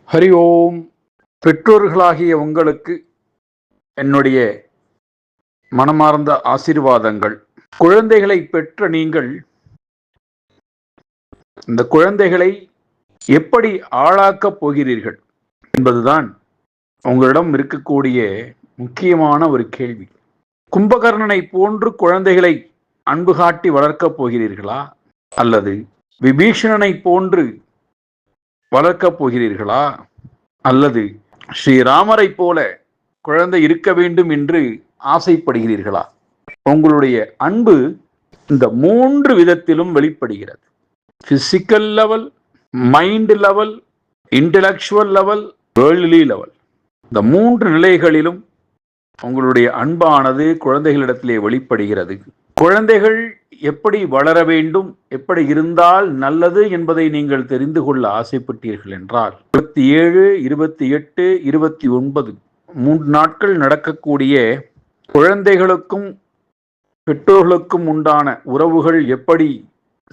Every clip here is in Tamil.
ஹரி ஓம். பெற்றோர்களாகிய உங்களுக்கு என்னுடைய மனமார்ந்த ஆசீர்வாதங்கள். குழந்தைகளை பெற்ற நீங்கள் இந்த குழந்தைகளை எப்படி ஆளாக்கப் போகிறீர்கள் என்பதுதான் உங்களிடம் இருக்கக்கூடிய முக்கியமான ஒரு கேள்வி. கும்பகர்ணனை போன்று குழந்தைகளை அன்பு காட்டி வளர்க்கப் போகிறீர்களா, அல்லது விபீஷணனை போன்று வளர்க்கப் போகிறீர்களா, அல்லது ஸ்ரீராமரை போல குழந்தை இருக்க வேண்டும் என்று ஆசைப்படுகிறீர்களா? உங்களுடைய அன்பு இந்த 3 விதத்திலும் வெளிப்படுகிறது. Physical level, mind level, intellectual level, worldly level. இந்த 3 நிலைகளிலும் உங்களுடைய அன்பானது குழந்தைகளிடத்திலே வெளிப்படுகிறது. குழந்தைகள் எப்படி வளர வேண்டும், எப்படி இருந்தால் நல்லது என்பதை நீங்கள் தெரிந்து கொள்ள ஆசைப்பட்டீர்கள் என்றால் 27, 28, 29 3 நாட்கள் நடக்கக்கூடிய குழந்தைகளுக்கும் பெற்றோர்களுக்கும் உண்டான உறவுகள் எப்படி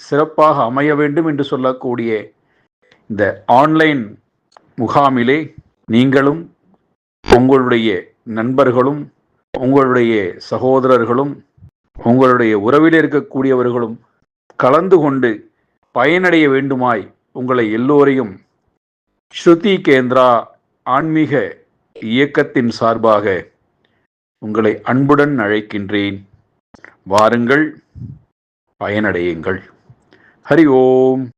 சிறப்பாக அமைய வேண்டும் என்று சொல்லக்கூடிய இந்த ஆன்லைன் முகாமிலே நீங்களும் உங்களுடைய நண்பர்களும் உங்களுடைய சகோதரர்களும் உங்களுடைய உறவில் இருக்கக்கூடியவர்களும் கலந்து கொண்டு பயனடைய வேண்டுமாய் உங்களை எல்லோரையும் ஸ்ருதி கேந்திரா ஆன்மீக இயக்கத்தின் சார்பாக உங்களை அன்புடன் அழைக்கின்றேன். வாருங்கள், பயனடையுங்கள். ஹரி ஓம்.